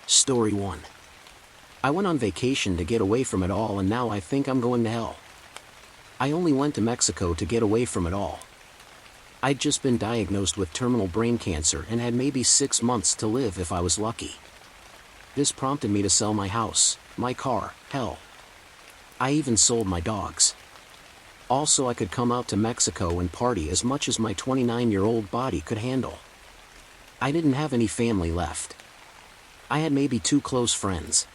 Story 1. I went on vacation to get away from it all, and now I think I'm going to hell. I only went to Mexico to get away from it all. I'd just been diagnosed with terminal brain cancer and had maybe 6 months to live if I was lucky. This prompted me to sell my house, my car, hell. I even sold my dogs. Also, I could come out to Mexico and party as much as my 29-year-old body could handle. I didn't have any family left. I had maybe 2 close friends,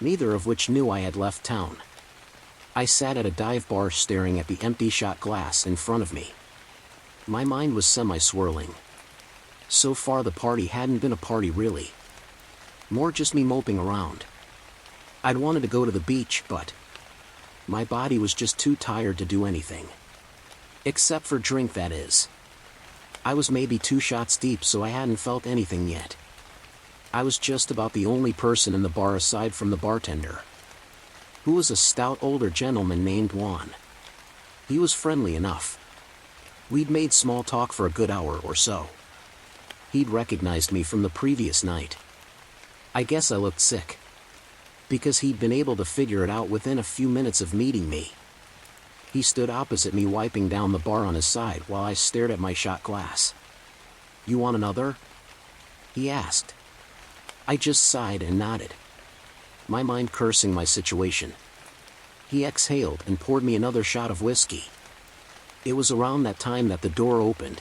neither of which knew I had left town. I sat at a dive bar staring at the empty shot glass in front of me. My mind was semi-swirling. So far the party hadn't been a party really. More just me moping around. I'd wanted to go to the beach, but my body was just too tired to do anything. Except for drink, that is. I was maybe 2 shots deep, so I hadn't felt anything yet. I was just about the only person in the bar aside from the bartender, who was a stout older gentleman named Juan. He was friendly enough. We'd made small talk for a good hour or so. He'd recognized me from the previous night. I guess I looked sick, because he'd been able to figure it out within a few minutes of meeting me. He stood opposite me, wiping down the bar on his side while I stared at my shot glass. "You want another?" he asked. I just sighed and nodded, my mind cursing my situation. He exhaled and poured me another shot of whiskey. It was around that time that the door opened.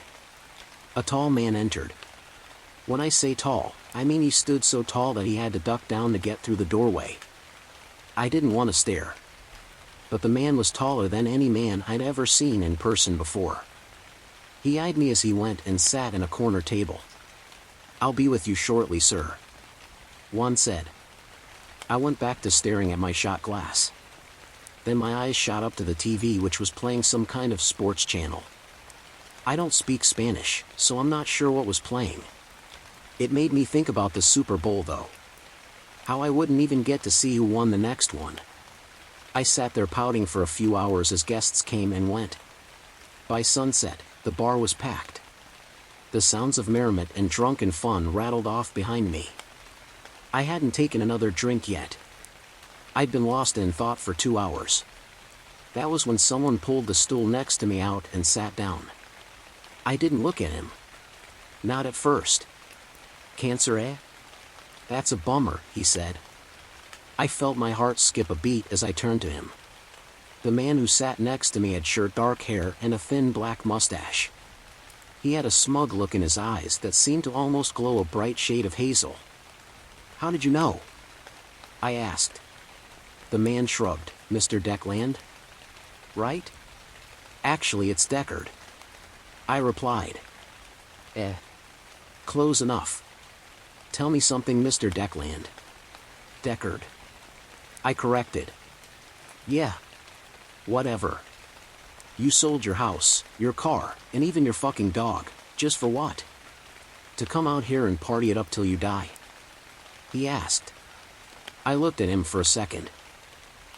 A tall man entered. When I say tall, I mean he stood so tall that he had to duck down to get through the doorway. I didn't want to stare, but the man was taller than any man I'd ever seen in person before. He eyed me as he went and sat in a corner table. "I'll be with you shortly, sir," Juan said. I went back to staring at my shot glass. Then my eyes shot up to the TV, which was playing some kind of sports channel. I don't speak Spanish, so I'm not sure what was playing. It made me think about the Super Bowl though. How I wouldn't even get to see who won the next one. I sat there pouting for a few hours as guests came and went. By sunset, the bar was packed. The sounds of merriment and drunken fun rattled off behind me. I hadn't taken another drink yet. I'd been lost in thought for 2 hours. That was when someone pulled the stool next to me out and sat down. I didn't look at him. Not at first. "Cancer, eh? That's a bummer," he said. I felt my heart skip a beat as I turned to him. The man who sat next to me had short dark hair and a thin black mustache. He had a smug look in his eyes that seemed to almost glow a bright shade of hazel. "How did you know?" I asked. The man shrugged. "Mr. Deckland? Right?" "Actually, it's Deckard," I replied. Close enough. "Tell me something, Mr. Deckland." "Deckard," I corrected. "Yeah. Whatever. You sold your house, your car, and even your fucking dog, just for what? To come out here and party it up till you die?" he asked. I looked at him for a second.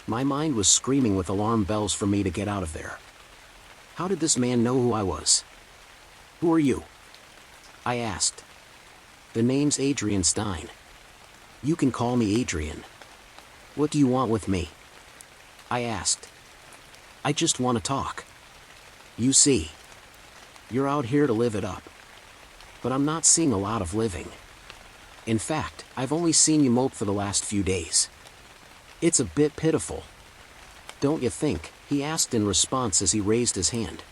My mind was screaming with alarm bells for me to get out of there. How did this man know who I was? "Who are you?" I asked. "The name's Adrian Stein. You can call me Adrian." "What do you want with me?" I asked. "I just want to talk. You see, you're out here to live it up, but I'm not seeing a lot of living. In fact, I've only seen you mope for the last few days. It's a bit pitiful, don't you think?" he asked in response as he raised his hand.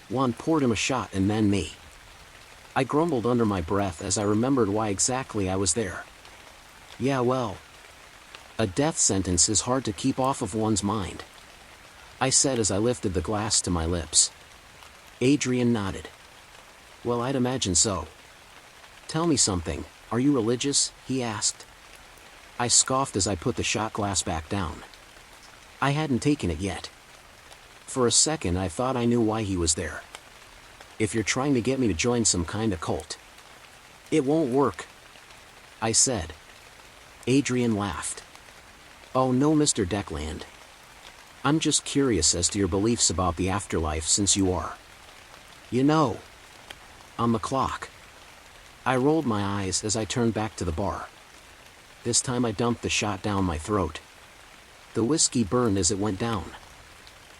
Juan poured him a shot and then me. I grumbled under my breath as I remembered why exactly I was there. Yeah, well, a death sentence is hard to keep off of one's mind, I said as I lifted the glass to my lips. Adrian nodded. "Well, I'd imagine so. Tell me something, are you religious?" he asked. I scoffed as I put the shot glass back down. I hadn't taken it yet. For a second I thought I knew why he was there. "If you're trying to get me to join some kind of cult, it won't work," I said. Adrian laughed. "Oh no, Mr. Deckland. I'm just curious as to your beliefs about the afterlife, since you are, you know, on the clock." I rolled my eyes as I turned back to the bar. This time I dumped the shot down my throat. The whiskey burned as it went down.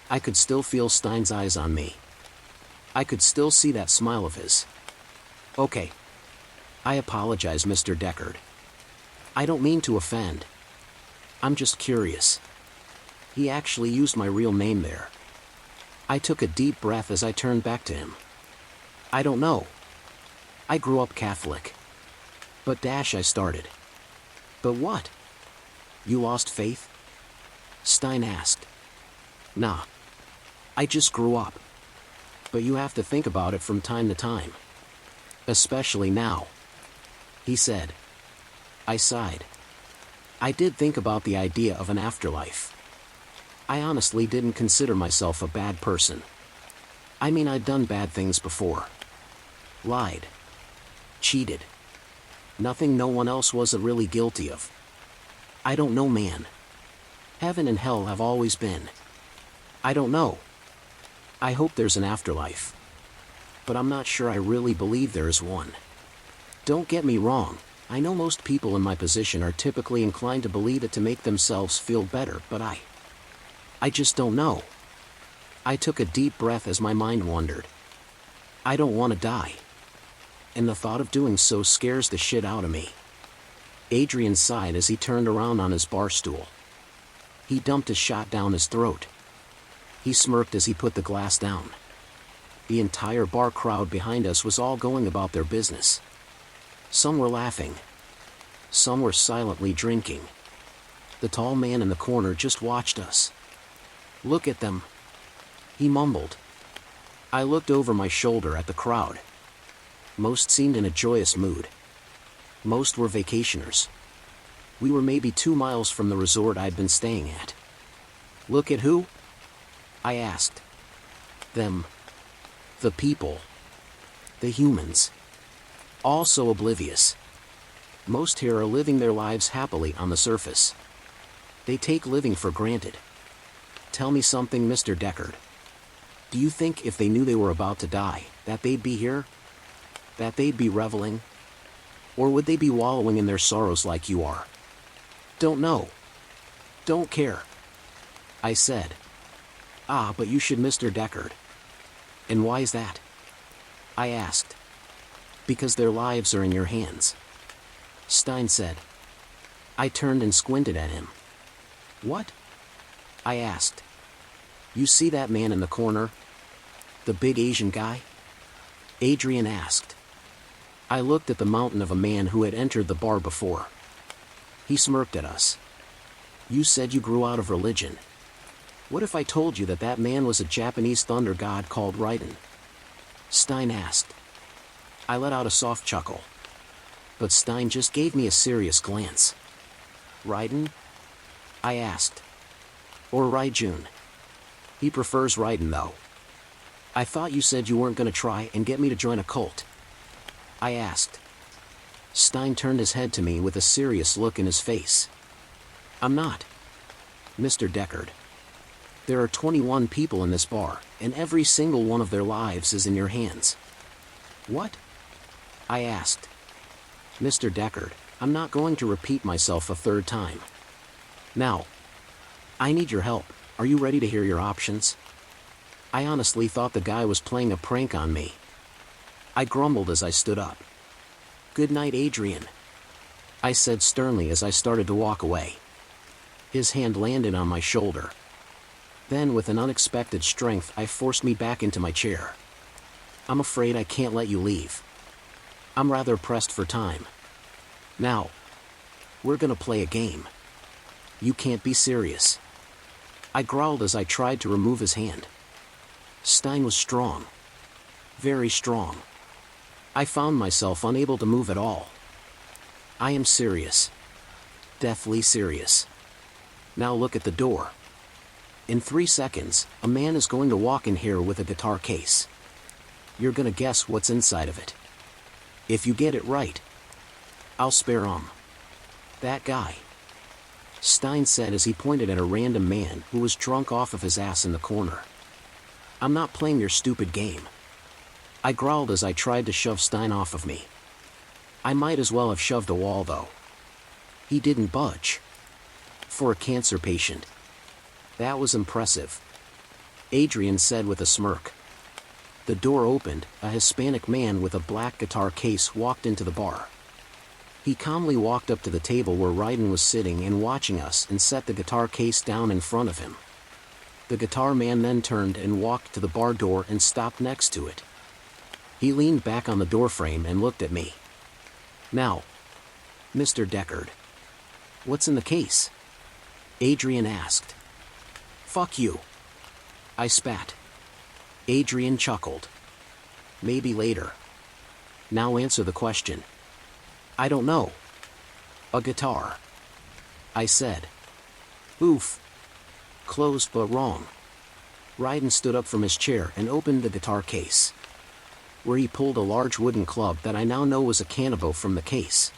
I could still feel Stein's eyes on me. I could still see that smile of his. Okay. I apologize, Mr. Deckard. I don't mean to offend. I'm just curious. He actually used my real name there. I took a deep breath as I turned back to him. I don't know. I grew up Catholic. But I started. But what? You lost faith? Stein asked. Nah. I just grew up. But you have to think about it from time to time. Especially now. He said. I sighed. I did think about the idea of an afterlife. I honestly didn't consider myself a bad person. I mean, I'd done bad things before. Lied. Cheated. Nothing no one else wasn't really guilty of. I don't know, man. Heaven and hell have always been. I don't know. I hope there's an afterlife. But I'm not sure I really believe there is one. Don't get me wrong, I know most people in my position are typically inclined to believe it to make themselves feel better, but I just don't know. I took a deep breath as my mind wandered. I don't want to die. And the thought of doing so scares the shit out of me. Adrian sighed as he turned around on his bar stool. He dumped a shot down his throat. He smirked as he put the glass down. The entire bar crowd behind us was all going about their business. Some were laughing. Some were silently drinking. The tall man in the corner just watched us. Look at them. He mumbled. I looked over my shoulder at the crowd. Most seemed in a joyous mood. Most were vacationers. We were maybe 2 miles from the resort I'd been staying at. Look at who? I asked. Them. The people. The humans. All so oblivious. Most here are living their lives happily on the surface. They take living for granted. Tell me something, Mr. Deckard. Do you think if they knew they were about to die, that they'd be here? That they'd be reveling? Or would they be wallowing in their sorrows like you are? Don't know. Don't care. I said. Ah, but you should, Mr. Deckard. And why is that? I asked. Because their lives are in your hands. Stein said. I turned and squinted at him. What? I asked. You see that man in the corner? The big Asian guy? Adrian asked. I looked at the mountain of a man who had entered the bar before. He smirked at us. You said you grew out of religion. What if I told you that that man was a Japanese thunder god called Raiden? Stein asked. I let out a soft chuckle. But Stein just gave me a serious glance. Raiden? I asked. Or Raijun. He prefers Raiden though. I thought you said you weren't going to try and get me to join a cult. I asked. Stein turned his head to me with a serious look in his face. I'm not. Mr. Deckard. There are 21 people in this bar, and every single one of their lives is in your hands. What? I asked. Mr. Deckard, I'm not going to repeat myself a third time. Now, I need your help. Are you ready to hear your options? I honestly thought the guy was playing a prank on me. I grumbled as I stood up. Good night, Adrian. I said sternly as I started to walk away. His hand landed on my shoulder. Then, with an unexpected strength, I forced me back into my chair. I'm afraid I can't let you leave. I'm rather pressed for time. Now, we're gonna play a game. You can't be serious. I growled as I tried to remove his hand. Stein was strong. Very strong. I found myself unable to move at all. I am serious. Deathly serious. Now look at the door. In 3 seconds, a man is going to walk in here with a guitar case. You're gonna guess what's inside of it. If you get it right, I'll spare that guy. Stein said as he pointed at a random man who was drunk off of his ass in the corner. I'm not playing your stupid game. I growled as I tried to shove Stein off of me. I might as well have shoved a wall though. He didn't budge. For a cancer patient. That was impressive. Adrian said with a smirk. The door opened, a Hispanic man with a black guitar case walked into the bar. He calmly walked up to the table where Ryden was sitting and watching us and set the guitar case down in front of him. The guitar man then turned and walked to the bar door and stopped next to it. He leaned back on the doorframe and looked at me. Now, Mr. Deckard, what's in the case? Adrian asked. Fuck you. I spat. Adrian chuckled. Maybe later. Now answer the question. I don't know. A guitar. I said. Oof. Close but wrong. Ryden stood up from his chair and opened the guitar case, where he pulled a large wooden club that I now know was a cannabo from the case.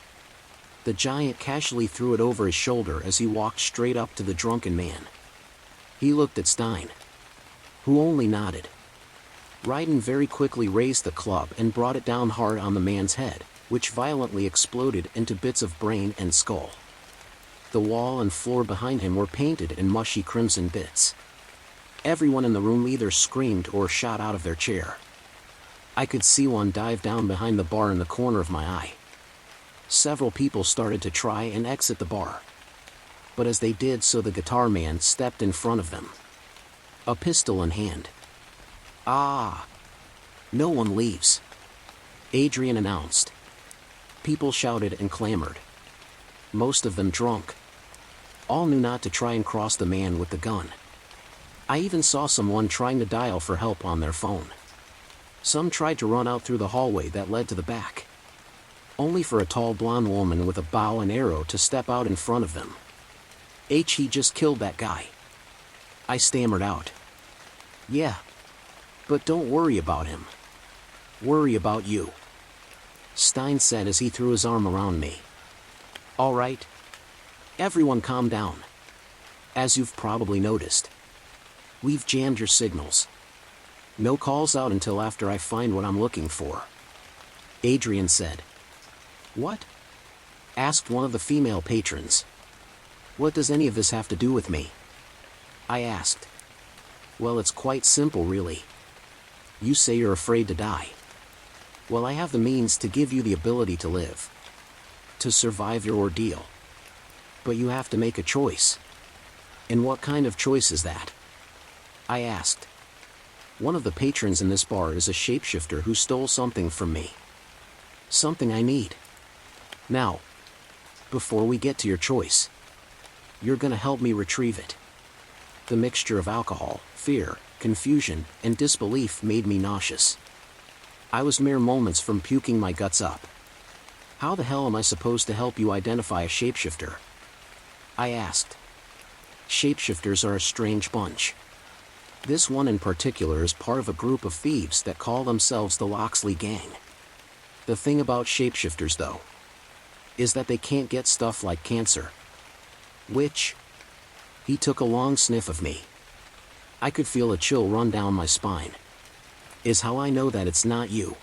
The giant casually threw it over his shoulder as he walked straight up to the drunken man. He looked at Stein, who only nodded. Ryden very quickly raised the club and brought it down hard on the man's head, which violently exploded into bits of brain and skull. The wall and floor behind him were painted in mushy crimson bits. Everyone in the room either screamed or shot out of their chair. I could see one dive down behind the bar in the corner of my eye. Several people started to try and exit the bar. But as they did so, the guitar man stepped in front of them, a pistol in hand. Ah! No one leaves, Adrian announced. People shouted and clamored. Most of them drunk. All knew not to try and cross the man with the gun. I even saw someone trying to dial for help on their phone. Some tried to run out through the hallway that led to the back, only for a tall blonde woman with a bow and arrow to step out in front of them. He just killed that guy. I stammered out. Yeah. But don't worry about him. Worry about you, Stein said as he threw his arm around me. All right. Everyone calm down. As you've probably noticed, we've jammed your signals. No calls out until after I find what I'm looking for, Adrian said. What? Asked one of the female patrons. What does any of this have to do with me? I asked. Well, it's quite simple, really. You say you're afraid to die. Well, I have the means to give you the ability to live, to survive your ordeal. But you have to make a choice. And what kind of choice is that? I asked. One of the patrons in this bar is a shapeshifter who stole something from me. Something I need. Now, before we get to your choice, you're gonna help me retrieve it. The mixture of alcohol, fear, confusion, and disbelief made me nauseous. I was mere moments from puking my guts up. How the hell am I supposed to help you identify a shapeshifter? I asked. Shapeshifters are a strange bunch. This one in particular is part of a group of thieves that call themselves the Loxley Gang. The thing about shapeshifters, though, is that they can't get stuff like cancer. Which? He took a long sniff of me. I could feel a chill run down my spine. Is how I know that it's not you.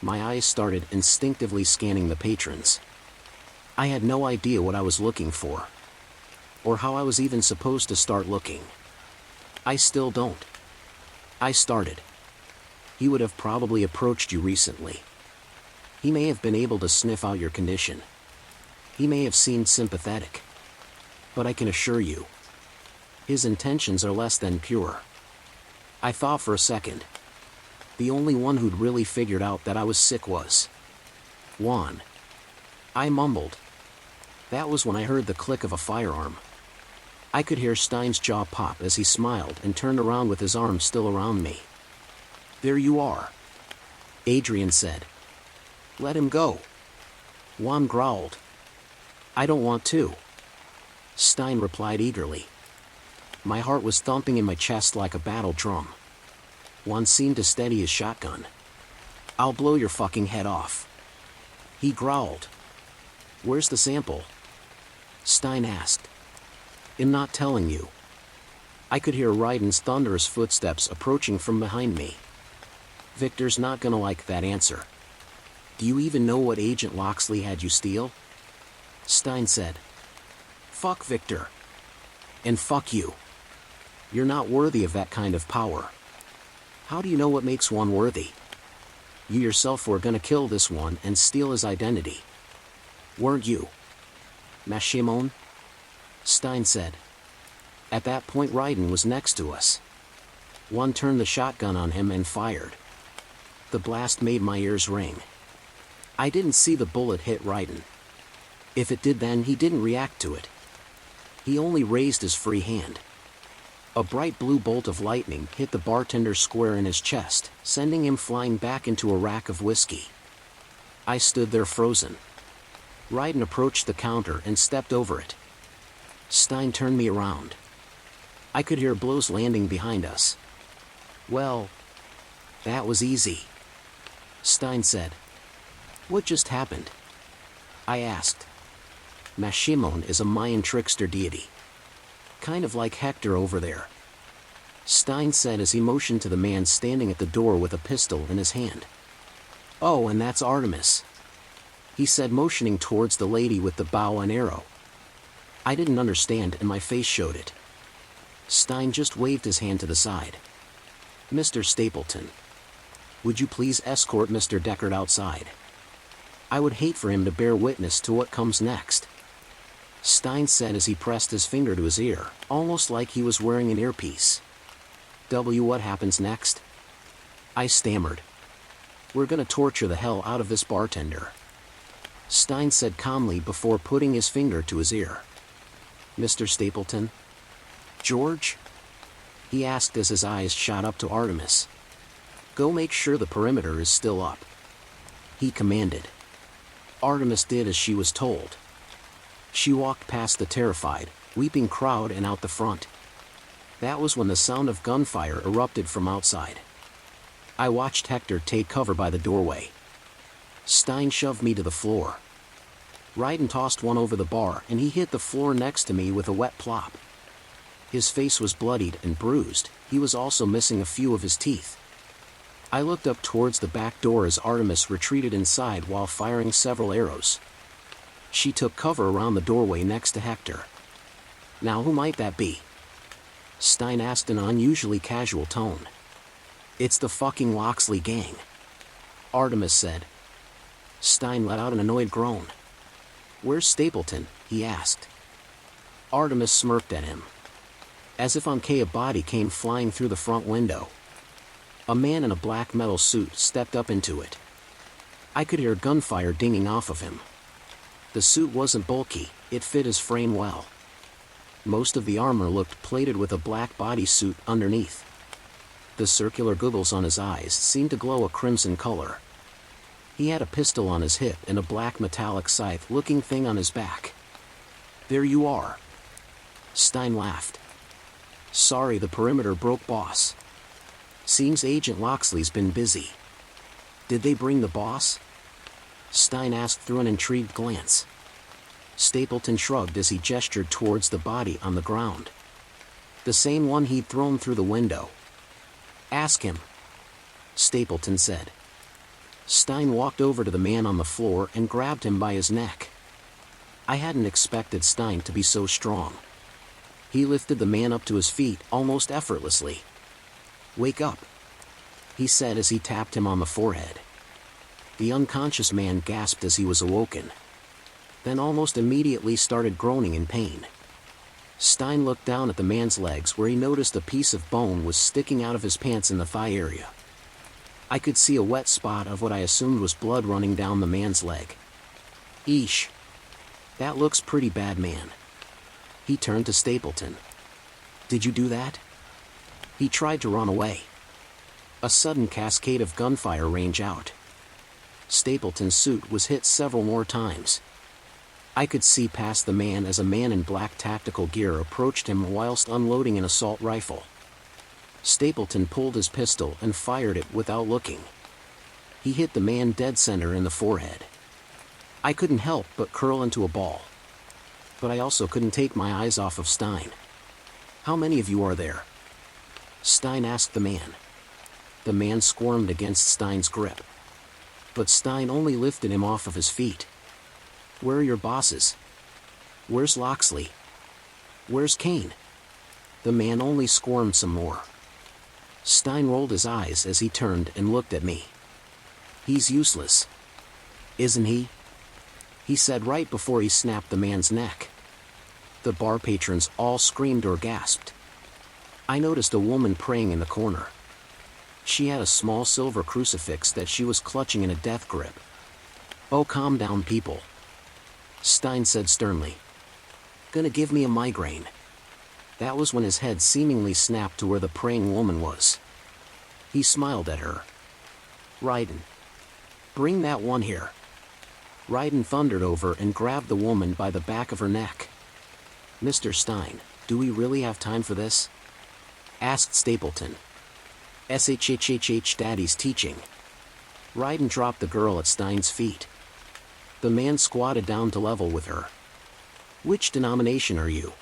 My eyes started instinctively scanning the patrons. I had no idea what I was looking for, or how I was even supposed to start looking. I still don't. I started. He would have probably approached you recently. He may have been able to sniff out your condition. He may have seemed sympathetic. But I can assure you, his intentions are less than pure. I thought for a second. The only one who'd really figured out that I was sick was Juan. I mumbled. That was when I heard the click of a firearm. I could hear Stein's jaw pop as he smiled and turned around with his arm still around me. There you are, Adrian said. Let him go. Juan growled. I don't want to, Stein replied eagerly. My heart was thumping in my chest like a battle drum. Juan seemed to steady his shotgun. I'll blow your fucking head off, he growled. Where's the sample? Stein asked. In not telling you. I could hear Ryden's thunderous footsteps approaching from behind me. Victor's not gonna like that answer. Do you even know what Agent Loxley had you steal? Stein said. Fuck Victor. And fuck you. You're not worthy of that kind of power. How do you know what makes one worthy? You yourself were gonna kill this one and steal his identity. Weren't you? Mashimon? Stein said. At that point Raiden was next to us. One turned the shotgun on him and fired. The blast made my ears ring. I didn't see the bullet hit Raiden. If it did, then he didn't react to it. He only raised his free hand. A bright blue bolt of lightning hit the bartender square in his chest, sending him flying back into a rack of whiskey. I stood there frozen. Raiden approached the counter and stepped over it. Stein turned me around. I could hear blows landing behind us. Well, that was easy. Stein said. What just happened? I asked. Mashimon is a Mayan trickster deity. Kind of like Hector over there. Stein said as he motioned to the man standing at the door with a pistol in his hand. Oh, and that's Artemis. He said, motioning towards the lady with the bow and arrow. I didn't understand and my face showed it. Stein just waved his hand to the side. Mr. Stapleton. Would you please escort Mr. Deckard outside? I would hate for him to bear witness to what comes next. Stein said as he pressed his finger to his ear, almost like he was wearing an earpiece. What happens next? I stammered. We're gonna torture the hell out of this bartender. Stein said calmly before putting his finger to his ear. Mr. Stapleton? George? He asked as his eyes shot up to Artemis. Go make sure the perimeter is still up. He commanded. Artemis did as she was told. She walked past the terrified, weeping crowd and out the front. That was when the sound of gunfire erupted from outside. I watched Hector take cover by the doorway. Stein shoved me to the floor. Raiden tossed one over the bar and he hit the floor next to me with a wet plop. His face was bloodied and bruised, he was also missing a few of his teeth. I looked up towards the back door as Artemis retreated inside while firing several arrows. She took cover around the doorway next to Hector. Now who might that be? Stein asked in an unusually casual tone. It's the fucking Loxley gang. Artemis said. Stein let out an annoyed groan. Where's Stapleton? He asked. Artemis smirked at him. As if on K, a body came flying through the front window. A man in a black metal suit stepped up into it. I could hear gunfire dinging off of him. The suit wasn't bulky, it fit his frame well. Most of the armor looked plated with a black bodysuit underneath. The circular goggles on his eyes seemed to glow a crimson color. He had a pistol on his hip and a black metallic scythe-looking thing on his back. There you are. Stein laughed. Sorry the perimeter broke, boss. Seems Agent Loxley's been busy. Did they bring the boss? Stein asked through an intrigued glance. Stapleton shrugged as he gestured towards the body on the ground. The same one he'd thrown through the window. Ask him. Stapleton said. Stein walked over to the man on the floor and grabbed him by his neck. I hadn't expected Stein to be so strong. He lifted the man up to his feet almost effortlessly. Wake up, he said as he tapped him on the forehead. The unconscious man gasped as he was awoken. Then almost immediately started groaning in pain. Stein looked down at the man's legs where he noticed a piece of bone was sticking out of his pants in the thigh area. I could see a wet spot of what I assumed was blood running down the man's leg. Eesh. That looks pretty bad, man. He turned to Stapleton. Did you do that? He tried to run away. A sudden cascade of gunfire rang out. Stapleton's suit was hit several more times. I could see past the man as a man in black tactical gear approached him whilst unloading an assault rifle. Stapleton pulled his pistol and fired it without looking. He hit the man dead center in the forehead. I couldn't help but curl into a ball. But I also couldn't take my eyes off of Stein. How many of you are there? Stein asked the man. The man squirmed against Stein's grip. But Stein only lifted him off of his feet. Where are your bosses? Where's Loxley? Where's Kane? The man only squirmed some more. Stein rolled his eyes as he turned and looked at me. He's useless. Isn't he? He said right before he snapped the man's neck. The bar patrons all screamed or gasped. I noticed a woman praying in the corner. She had a small silver crucifix that she was clutching in a death grip. Oh, calm down, people, Stein said sternly. Gonna give me a migraine. That was when his head seemingly snapped to where the praying woman was. He smiled at her. Raiden. Bring that one here. Raiden thundered over and grabbed the woman by the back of her neck. Mr. Stein, do we really have time for this? Asked Stapleton. SHHHH, Daddy's teaching. Raiden dropped the girl at Stein's feet. The man squatted down to level with her. Which denomination are you?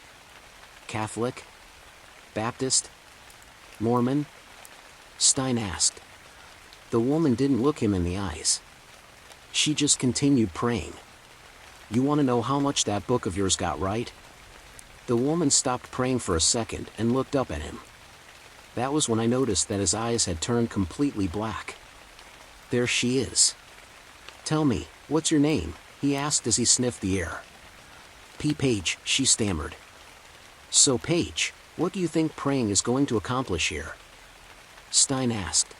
Catholic? Baptist? Mormon? Stein asked. The woman didn't look him in the eyes. She just continued praying. You want to know how much that book of yours got right? The woman stopped praying for a second and looked up at him. That was when I noticed that his eyes had turned completely black. There she is. Tell me, what's your name? He asked as he sniffed the air. P. Page, she stammered. So Paige, what do you think praying is going to accomplish here? Stein asked.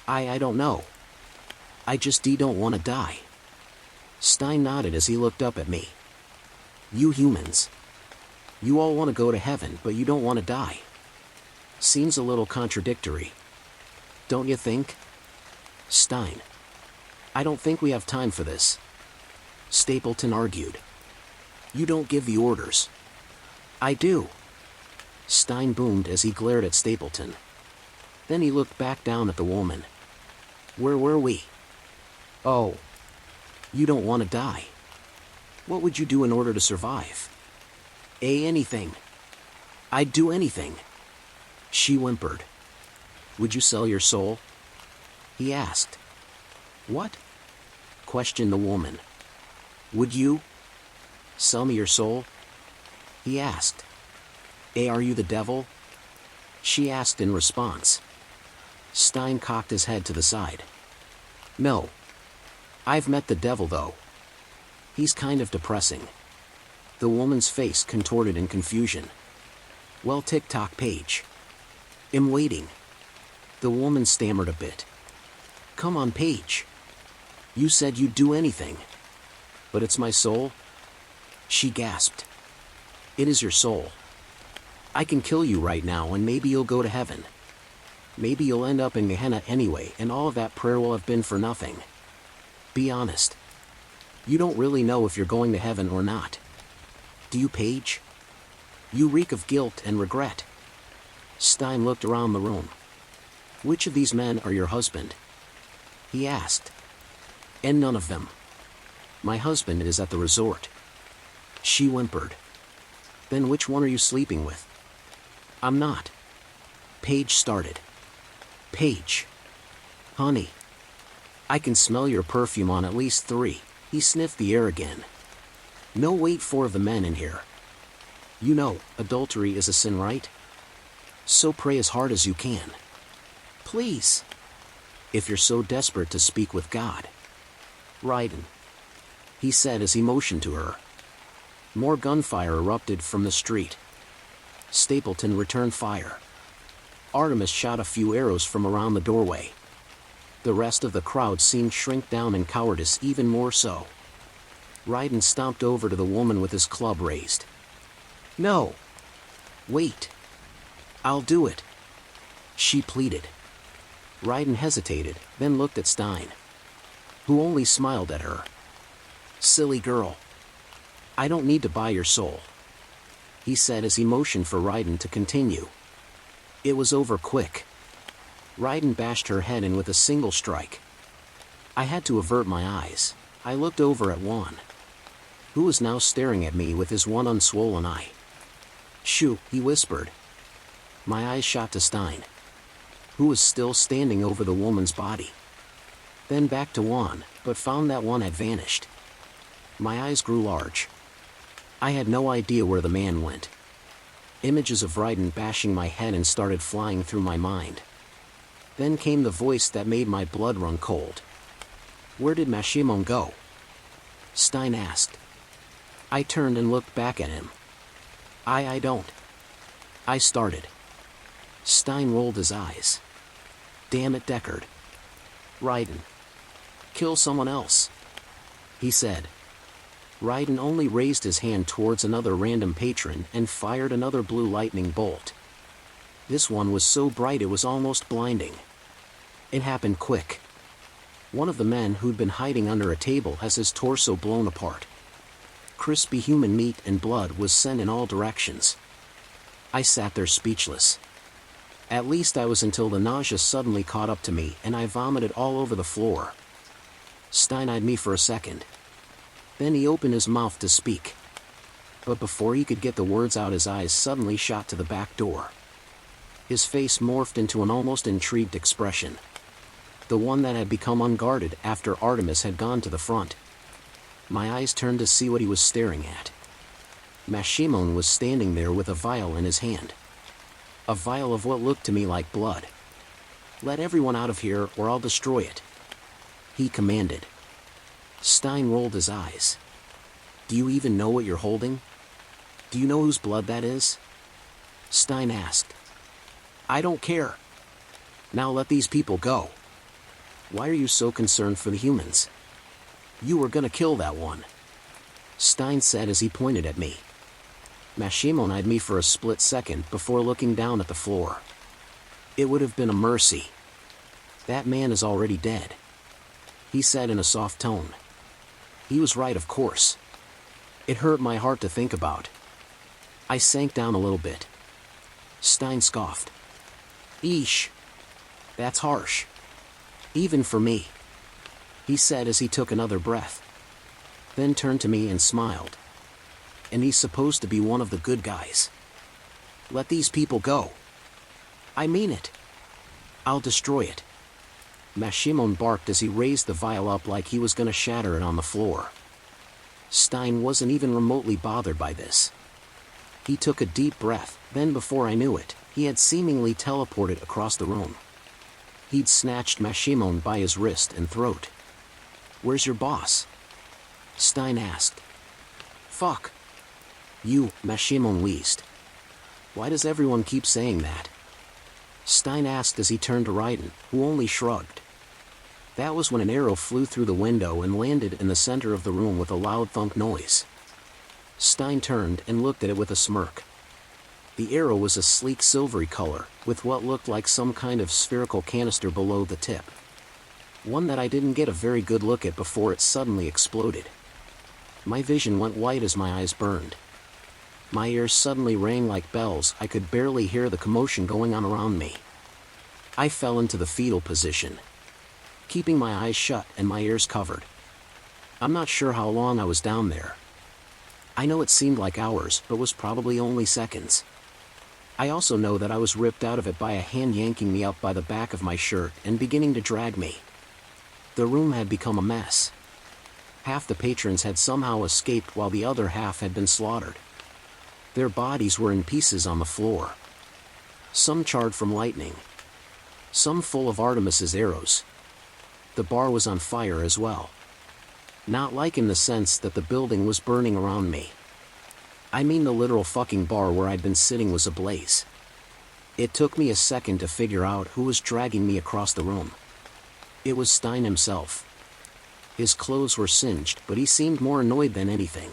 I don't know. I just don't want to die. Stein nodded as he looked up at me. You humans. You all want to go to heaven, but you don't want to die. Seems a little contradictory. Don't you think? Stein. I don't think we have time for this. Stapleton argued. You don't give the orders. I do. Stein boomed as he glared at Stapleton. Then he looked back down at the woman. Where were we? Oh. You don't want to die. What would you do in order to survive? Anything. I'd do anything. She whimpered. Would you sell your soul? He asked. What? Questioned the woman. Would you sell me your soul? He asked. Are you the devil? She asked in response. Stein cocked his head to the side. No. I've met the devil though. He's kind of depressing. The woman's face contorted in confusion. Well, tick-tock, Paige. I'm waiting. The woman stammered a bit. Come on, Paige. You said you'd do anything. But it's my soul? She gasped. It is your soul. I can kill you right now and maybe you'll go to heaven. Maybe you'll end up in Gehenna anyway and all of that prayer will have been for nothing. Be honest. You don't really know if you're going to heaven or not. Do you, Paige? You reek of guilt and regret. Stein looked around the room. Which of these men are your husband? He asked. And none of them. My husband is at the resort. She whimpered. Then which one are you sleeping with? I'm not. Paige started. Paige. Honey. I can smell your perfume on at least 3. He sniffed the air again. No, wait, 4 of the men in here. You know, adultery is a sin, right? So pray as hard as you can. Please. If you're so desperate to speak with God. Raiden. He said as he motioned to her. More gunfire erupted from the street. Stapleton returned fire. Artemis shot a few arrows from around the doorway. The rest of the crowd seemed shrink down in cowardice even more so. Raiden stomped over to the woman with his club raised. No. Wait. I'll do it. She pleaded. Raiden hesitated, then looked at Stein, who only smiled at her. Silly girl. I don't need to buy your soul, he said as he motioned for Raiden to continue. It was over quick. Raiden bashed her head in with a single strike. I had to avert my eyes. I looked over at Juan, who was now staring at me with his one unswollen eye. Shoo, he whispered. My eyes shot to Stein, who was still standing over the woman's body. Then back to Juan, but found that one had vanished. My eyes grew large. I had no idea where the man went. Images of Raiden bashing my head and started flying through my mind. Then came the voice that made my blood run cold. "Where did Mashimon go?" Stein asked. I turned and looked back at him. I don't. I started. Stein rolled his eyes. "Damn it, Deckard. Raiden. Kill someone else," he said. Raiden only raised his hand towards another random patron and fired another blue lightning bolt. This one was so bright it was almost blinding. It happened quick. One of the men who'd been hiding under a table has his torso blown apart. Crispy human meat and blood was sent in all directions. I sat there speechless. At least I was, until the nausea suddenly caught up to me and I vomited all over the floor. Stein eyed me for a second. Then he opened his mouth to speak. But before he could get the words out, his eyes suddenly shot to the back door. His face morphed into an almost intrigued expression. The one that had become unguarded after Artemis had gone to the front. My eyes turned to see what he was staring at. Mashimon was standing there with a vial in his hand. A vial of what looked to me like blood. "Let everyone out of here or I'll destroy it," he commanded. Stein rolled his eyes. "Do you even know what you're holding? Do you know whose blood that is?" Stein asked. "I don't care. Now let these people go. Why are you so concerned for the humans? You were gonna kill that one," Stein said as he pointed at me. Mashimon eyed me for a split second before looking down at the floor. "It would have been a mercy. That man is already dead," he said in a soft tone. He was right, of course. It hurt my heart to think about. I sank down a little bit. Stein scoffed. "Eesh. That's harsh. Even for me," he said as he took another breath. Then turned to me and smiled. "And he's supposed to be one of the good guys. Let these people go. I mean it. I'll destroy it." Mashimon barked as he raised the vial up like he was gonna shatter it on the floor. Stein wasn't even remotely bothered by this. He took a deep breath, then before I knew it, he had seemingly teleported across the room. He'd snatched Mashimon by his wrist and throat. "Where's your boss?" Stein asked. "Fuck. You," Mashimon wheezed. "Why does everyone keep saying that?" Stein asked as he turned to Raiden, who only shrugged. That was when an arrow flew through the window and landed in the center of the room with a loud thunk noise. Stein turned and looked at it with a smirk. The arrow was a sleek silvery color, with what looked like some kind of spherical canister below the tip. One that I didn't get a very good look at before it suddenly exploded. My vision went white as my eyes burned. My ears suddenly rang like bells. I could barely hear the commotion going on around me. I fell into the fetal position, keeping my eyes shut and my ears covered. I'm not sure how long I was down there. I know it seemed like hours, but was probably only seconds. I also know that I was ripped out of it by a hand yanking me up by the back of my shirt and beginning to drag me. The room had become a mess. Half the patrons had somehow escaped while the other half had been slaughtered. Their bodies were in pieces on the floor. Some charred from lightning. Some full of Artemis's arrows. The bar was on fire as well. Not like in the sense that the building was burning around me. I mean the literal fucking bar where I'd been sitting was ablaze. It took me a second to figure out who was dragging me across the room. It was Stein himself. His clothes were singed, but he seemed more annoyed than anything.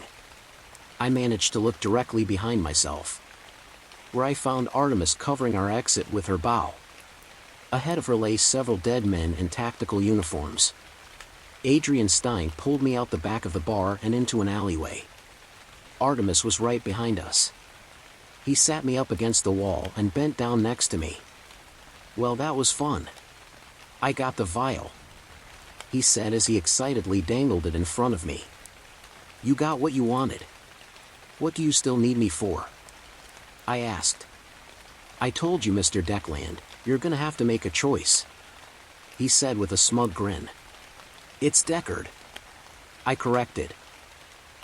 I managed to look directly behind myself, where I found Artemis covering our exit with her bow. Ahead of her lay several dead men in tactical uniforms. Adrian Stein pulled me out the back of the bar and into an alleyway. Artemis was right behind us. He sat me up against the wall and bent down next to me. "Well, that was fun. I got the vial," he said as he excitedly dangled it in front of me. "You got what you wanted. What do you still need me for?" I asked. "I told you, Mr. Deckland, you're gonna have to make a choice," he said with a smug grin. "It's Deckard," I corrected.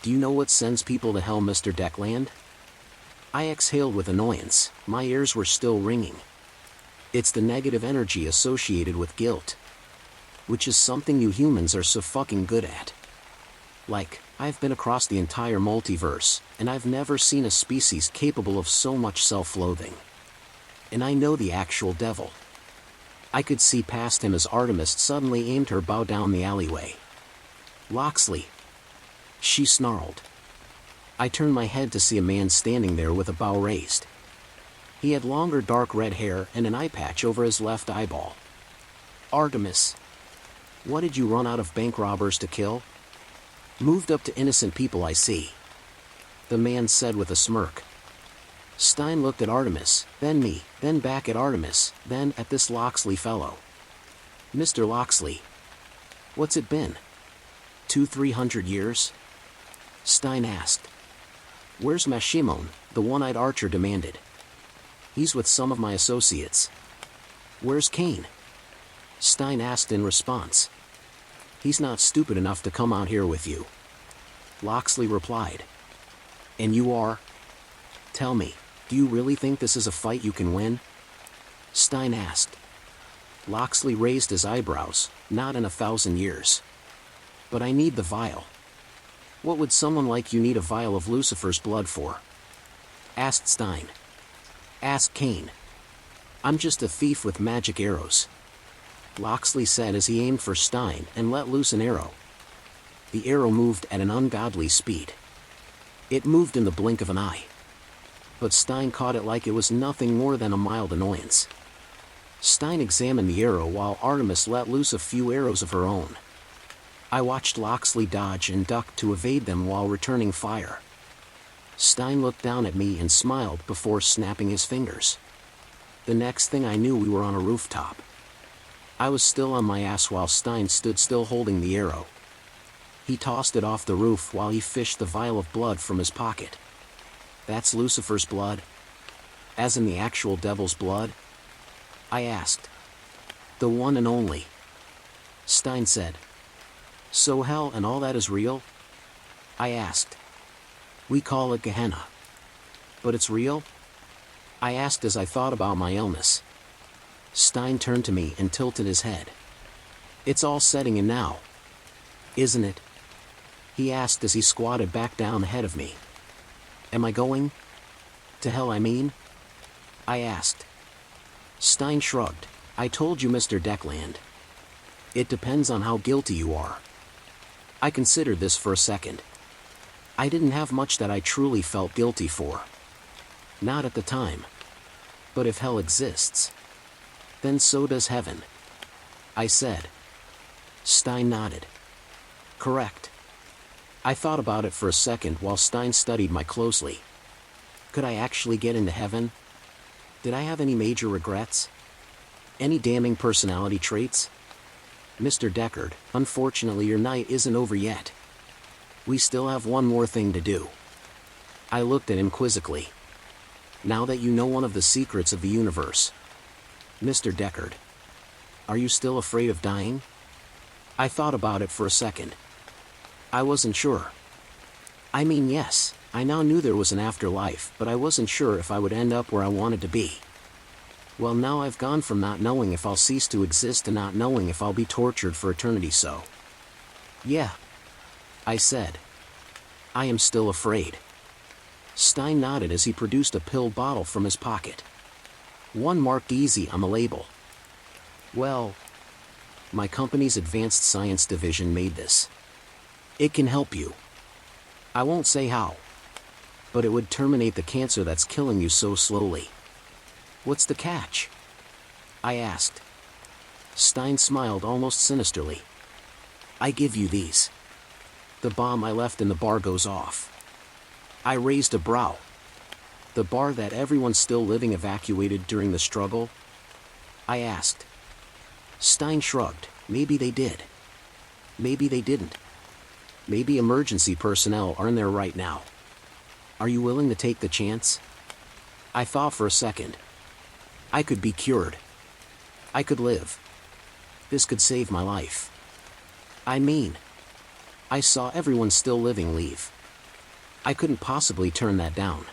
Do you know what sends people to hell, Mr. Deckland? I exhaled with annoyance, my ears were still ringing. It's the negative energy associated with guilt. Which is something you humans are so fucking good at. Like, I've been across the entire multiverse, and I've never seen a species capable of so much self-loathing. And I know the actual devil. I could see past him as Artemis suddenly aimed her bow down the alleyway. Loxley! She snarled. I turned my head to see a man standing there with a bow raised. He had longer dark red hair and an eye patch over his left eyeball. Artemis! What did you run out of bank robbers to kill? Moved up to innocent people, I see. The man said with a smirk. Stein looked at Artemis, then me, then back at Artemis, then at this Loxley fellow. Mr. Loxley. What's it been? 200-300 years? Stein asked. Where's Mashimon? The one-eyed archer demanded. He's with some of my associates. Where's Kane? Stein asked in response. He's not stupid enough to come out here with you. Loxley replied. And you are? Tell me, do you really think this is a fight you can win? Stein asked. Loxley raised his eyebrows, not in 1,000 years. But I need the vial. What would someone like you need a vial of Lucifer's blood for? Asked Stein. Asked Kane. I'm just a thief with magic arrows. Loxley said as he aimed for Stein and let loose an arrow. The arrow moved at an ungodly speed. It moved in the blink of an eye. But Stein caught it like it was nothing more than a mild annoyance. Stein examined the arrow while Artemis let loose a few arrows of her own. I watched Loxley dodge and duck to evade them while returning fire. Stein looked down at me and smiled before snapping his fingers. The next thing I knew, we were on a rooftop. I was still on my ass while Stein stood still holding the arrow. He tossed it off the roof while he fished the vial of blood from his pocket. That's Lucifer's blood? As in the actual devil's blood? I asked. The one and only. Stein said. So hell and all that is real? I asked. We call it Gehenna. But it's real? I asked as I thought about my illness. Stein turned to me and tilted his head. It's all setting in now. Isn't it? He asked as he squatted back down ahead of me. Am I going? To hell, I mean? I asked. Stein shrugged. I told you, Mr. Deckland. It depends on how guilty you are. I considered this for a second. I didn't have much that I truly felt guilty for. Not at the time. But if hell exists, then so does heaven. I said. Stein nodded. Correct. I thought about it for a second while Stein studied me closely. Could I actually get into heaven? Did I have any major regrets? Any damning personality traits? Mr. Deckard, unfortunately your night isn't over yet. We still have one more thing to do. I looked at him quizzically. Now that you know one of the secrets of the universe, Mr. Deckard, are you still afraid of dying? I thought about it for a second. I wasn't sure. I mean, yes, I now knew there was an afterlife, but I wasn't sure if I would end up where I wanted to be. Well, now I've gone from not knowing if I'll cease to exist to not knowing if I'll be tortured for eternity, so. Yeah. I said. I am still afraid. Stein nodded as he produced a pill bottle from his pocket. One marked easy on the label. Well, my company's advanced science division made this. It can help you. I won't say how. But it would terminate the cancer that's killing you so slowly. What's the catch? I asked. Stein smiled almost sinisterly. I give you these. The bomb I left in the bar goes off. I raised a brow. The bar that everyone still living evacuated during the struggle? I asked. Stein shrugged. Maybe they did. Maybe they didn't. Maybe emergency personnel are in there right now. Are you willing to take the chance? I thought for a second. I could be cured. I could live. This could save my life. I mean, I saw everyone still living leave. I couldn't possibly turn that down.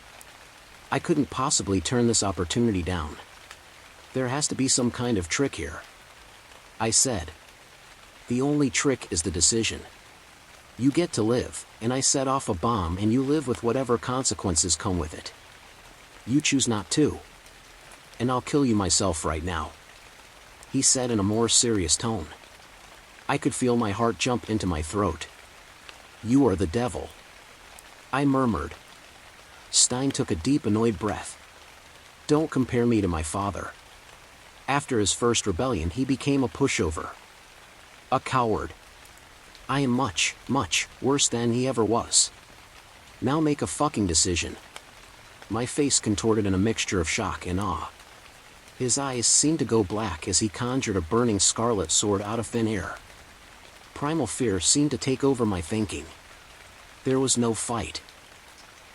I couldn't possibly turn this opportunity down. There has to be some kind of trick here, I said. The only trick is the decision. You get to live, and I set off a bomb and you live with whatever consequences come with it. You choose not to. And I'll kill you myself right now, he said in a more serious tone. I could feel my heart jump into my throat. You are the devil, I murmured. Stein took a deep, annoyed breath. Don't compare me to my father. After his first rebellion, he became a pushover. A coward. I am much, much worse than he ever was. Now make a fucking decision. My face contorted in a mixture of shock and awe. His eyes seemed to go black as he conjured a burning scarlet sword out of thin air. Primal fear seemed to take over my thinking. There was no fight.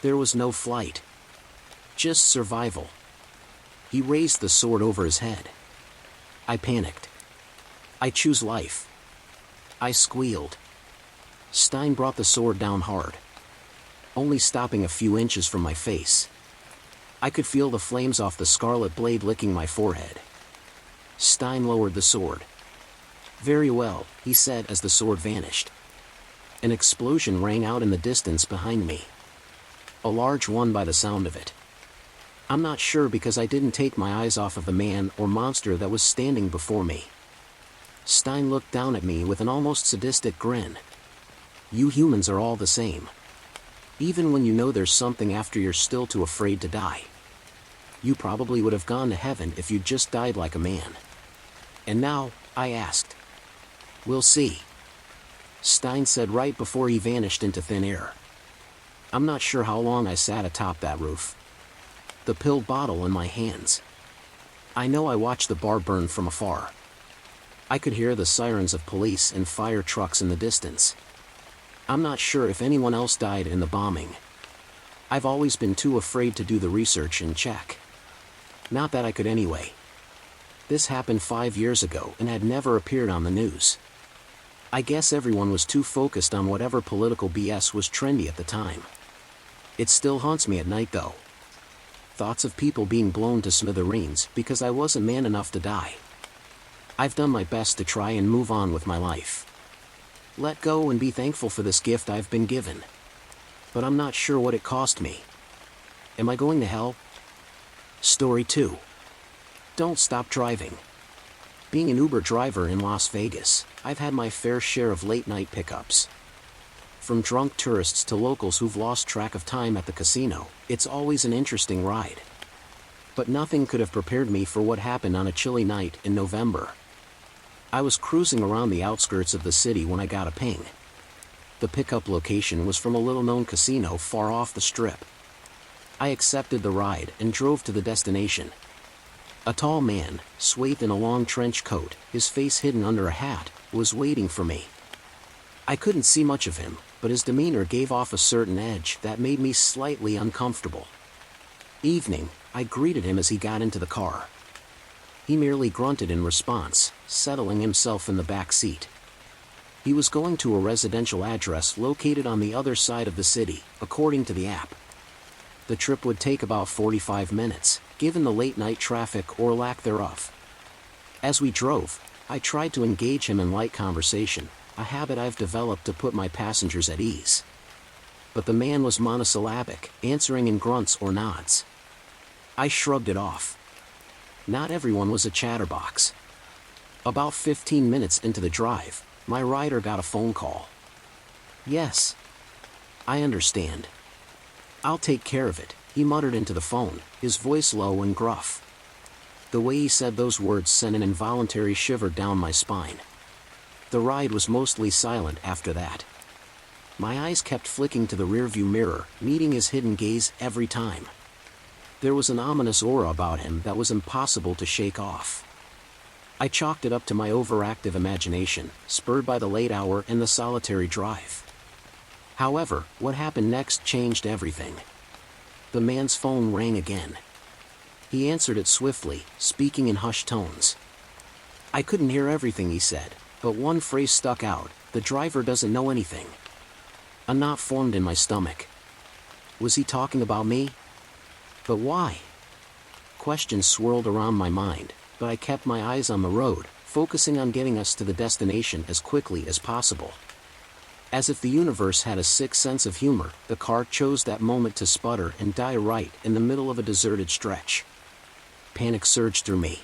There was no flight. Just survival. He raised the sword over his head. I panicked. I choose life. I squealed. Stein brought the sword down hard, only stopping a few inches from my face. I could feel the flames off the scarlet blade licking my forehead. Stein lowered the sword. Very well, he said as the sword vanished. An explosion rang out in the distance behind me. A large one by the sound of it. I'm not sure because I didn't take my eyes off of the man or monster that was standing before me. Stein looked down at me with an almost sadistic grin. You humans are all the same. Even when you know there's something after, you're still too afraid to die. You probably would have gone to heaven if you'd just died like a man. And now, I asked. We'll see, Stein said right before he vanished into thin air. I'm not sure how long I sat atop that roof, the pill bottle in my hands. I know I watched the bar burn from afar. I could hear the sirens of police and fire trucks in the distance. I'm not sure if anyone else died in the bombing. I've always been too afraid to do the research and check. Not that I could anyway. This happened 5 years ago and had never appeared on the news. I guess everyone was too focused on whatever political BS was trendy at the time. It still haunts me at night though. Thoughts of people being blown to smithereens because I wasn't man enough to die. I've done my best to try and move on with my life. Let go and be thankful for this gift I've been given. But I'm not sure what it cost me. Am I going to hell? Story 2. Don't stop driving. Being an Uber driver in Las Vegas, I've had my fair share of late-night pickups. From drunk tourists to locals who've lost track of time at the casino, it's always an interesting ride. But nothing could have prepared me for what happened on a chilly night in November. I was cruising around the outskirts of the city when I got a ping. The pickup location was from a little-known casino far off the strip. I accepted the ride and drove to the destination. A tall man, swathed in a long trench coat, his face hidden under a hat, was waiting for me. I couldn't see much of him, but his demeanor gave off a certain edge that made me slightly uncomfortable. Evening, I greeted him as he got into the car. He merely grunted in response, settling himself in the back seat. He was going to a residential address located on the other side of the city, according to the app. The trip would take about 45 minutes, given the late-night traffic or lack thereof. As we drove, I tried to engage him in light conversation, a habit I've developed to put my passengers at ease. But the man was monosyllabic, answering in grunts or nods. I shrugged it off. Not everyone was a chatterbox. About 15 minutes into the drive, my rider got a phone call. Yes. I understand. I'll take care of it, he muttered into the phone, his voice low and gruff. The way he said those words sent an involuntary shiver down my spine. The ride was mostly silent after that. My eyes kept flicking to the rearview mirror, meeting his hidden gaze every time. There was an ominous aura about him that was impossible to shake off. I chalked it up to my overactive imagination, spurred by the late hour and the solitary drive. However, what happened next changed everything. The man's phone rang again. He answered it swiftly, speaking in hushed tones. I couldn't hear everything he said, but one phrase stuck out: the driver doesn't know anything. A knot formed in my stomach. Was he talking about me? But why? Questions swirled around my mind, but I kept my eyes on the road, focusing on getting us to the destination as quickly as possible. As if the universe had a sick sense of humor, the car chose that moment to sputter and die right in the middle of a deserted stretch. Panic surged through me.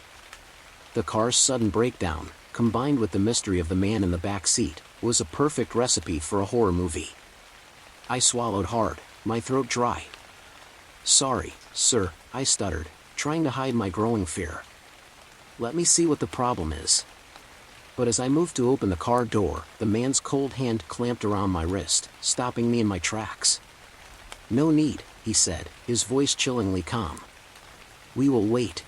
The car's sudden breakdown, combined with the mystery of the man in the back seat, was a perfect recipe for a horror movie. I swallowed hard, my throat dry. "Sorry, sir," I stuttered, trying to hide my growing fear. "Let me see what the problem is." But as I moved to open the car door, the man's cold hand clamped around my wrist, stopping me in my tracks. "No need," he said, his voice chillingly calm. "We will wait."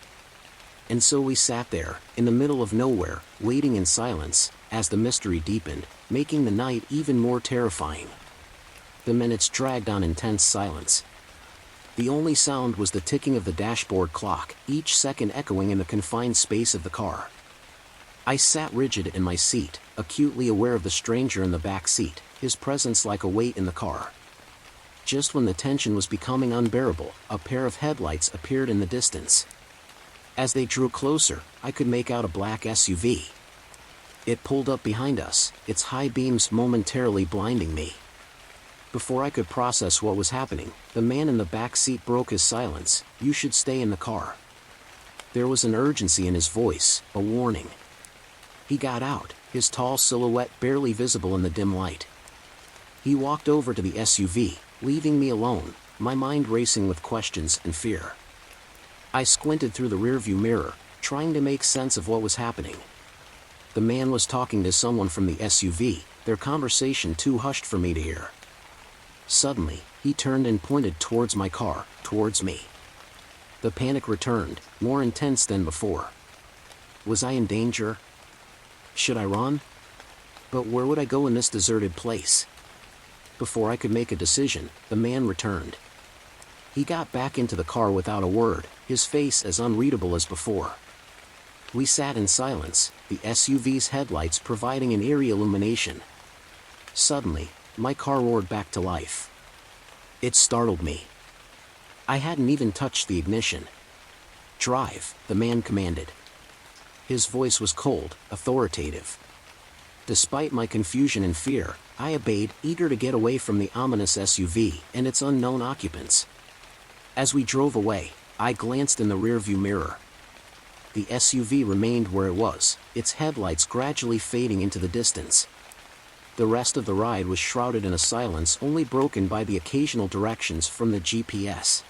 And so we sat there, in the middle of nowhere, waiting in silence, as the mystery deepened, making the night even more terrifying. The minutes dragged on intense silence. The only sound was the ticking of the dashboard clock, each second echoing in the confined space of the car. I sat rigid in my seat, acutely aware of the stranger in the back seat, his presence like a weight in the car. Just when the tension was becoming unbearable, a pair of headlights appeared in the distance. As they drew closer, I could make out a black SUV. It pulled up behind us, its high beams momentarily blinding me. Before I could process what was happening, the man in the back seat broke his silence. "You should stay in the car." There was an urgency in his voice, a warning. He got out, his tall silhouette barely visible in the dim light. He walked over to the SUV, leaving me alone, my mind racing with questions and fear. I squinted through the rearview mirror, trying to make sense of what was happening. The man was talking to someone from the SUV, their conversation too hushed for me to hear. Suddenly, he turned and pointed towards my car, towards me. The panic returned, more intense than before. Was I in danger? Should I run? But where would I go in this deserted place? Before I could make a decision, the man returned. He got back into the car without a word, his face as unreadable as before. We sat in silence, the SUV's headlights providing an eerie illumination. Suddenly, my car roared back to life. It startled me. I hadn't even touched the ignition. "Drive," the man commanded. His voice was cold, authoritative. Despite my confusion and fear, I obeyed, eager to get away from the ominous SUV and its unknown occupants. As we drove away, I glanced in the rearview mirror. The SUV remained where it was, its headlights gradually fading into the distance. The rest of the ride was shrouded in a silence only broken by the occasional directions from the GPS.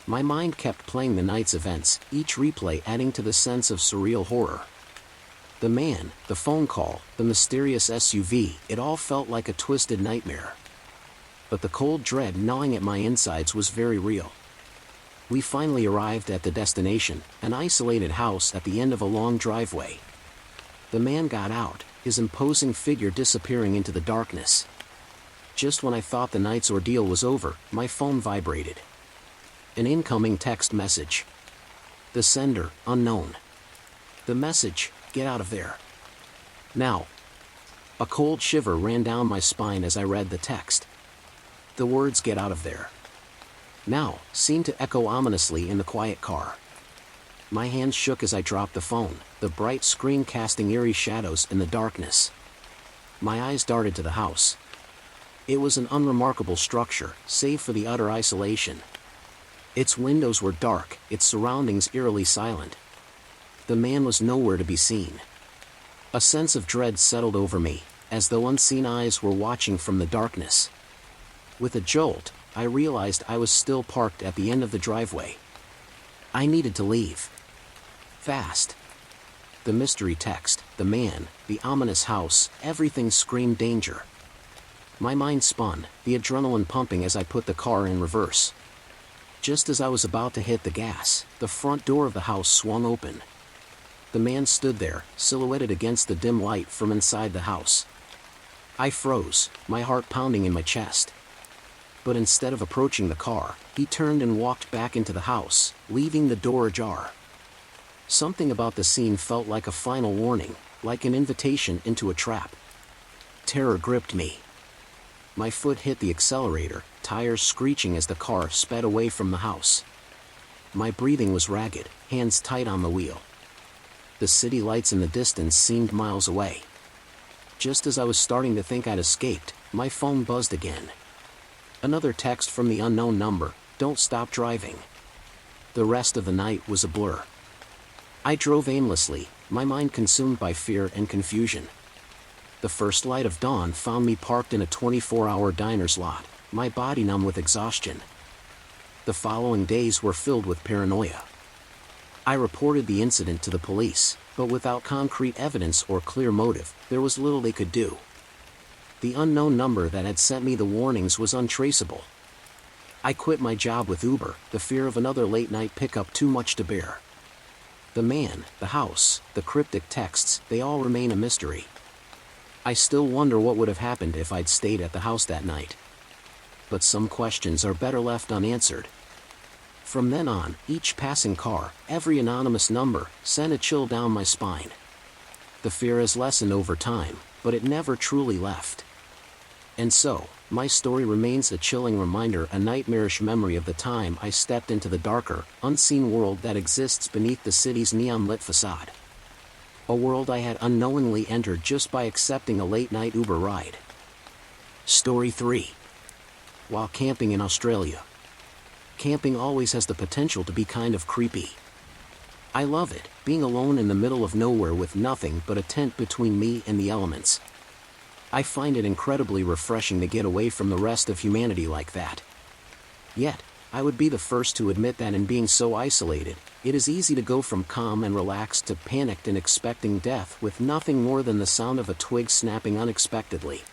My mind kept playing the night's events, each replay adding to the sense of surreal horror. The man, the phone call, the mysterious SUV, it all felt like a twisted nightmare. But the cold dread gnawing at my insides was very real. We finally arrived at the destination, an isolated house at the end of a long driveway. The man got out, his imposing figure disappearing into the darkness. Just when I thought the night's ordeal was over, my phone vibrated. An incoming text message. The sender, unknown. The message, "Get out of there. Now." A cold shiver ran down my spine as I read the text. The words "get out of there. Now" seemed to echo ominously in the quiet car. My hands shook as I dropped the phone, the bright screen casting eerie shadows in the darkness. My eyes darted to the house. It was an unremarkable structure, save for the utter isolation. Its windows were dark, its surroundings eerily silent. The man was nowhere to be seen. A sense of dread settled over me, as though unseen eyes were watching from the darkness. With a jolt, I realized I was still parked at the end of the driveway. I needed to leave. Fast. The mystery text, the man, the ominous house, everything screamed danger. My mind spun, the adrenaline pumping as I put the car in reverse. Just as I was about to hit the gas, the front door of the house swung open. The man stood there, silhouetted against the dim light from inside the house. I froze, my heart pounding in my chest. But instead of approaching the car, he turned and walked back into the house, leaving the door ajar. Something about the scene felt like a final warning, like an invitation into a trap. Terror gripped me. My foot hit the accelerator, tires screeching as the car sped away from the house. My breathing was ragged, hands tight on the wheel. The city lights in the distance seemed miles away. Just as I was starting to think I'd escaped, my phone buzzed again. Another text from the unknown number, "Don't stop driving." The rest of the night was a blur. I drove aimlessly, my mind consumed by fear and confusion. The first light of dawn found me parked in a 24-hour diner's lot, my body numb with exhaustion. The following days were filled with paranoia. I reported the incident to the police, but without concrete evidence or clear motive, there was little they could do. The unknown number that had sent me the warnings was untraceable. I quit my job with Uber, the fear of another late-night pickup too much to bear. The man, the house, the cryptic texts, they all remain a mystery. I still wonder what would have happened if I'd stayed at the house that night. But some questions are better left unanswered. From then on, each passing car, every anonymous number, sent a chill down my spine. The fear has lessened over time, but it never truly left. And so, my story remains a chilling reminder, a nightmarish memory of the time I stepped into the darker, unseen world that exists beneath the city's neon-lit facade. A world I had unknowingly entered just by accepting a late-night Uber ride. Story 3. While camping in Australia. Camping always has the potential to be kind of creepy. I love it, being alone in the middle of nowhere with nothing but a tent between me and the elements. I find it incredibly refreshing to get away from the rest of humanity like that. Yet, I would be the first to admit that in being so isolated, it is easy to go from calm and relaxed to panicked and expecting death with nothing more than the sound of a twig snapping unexpectedly.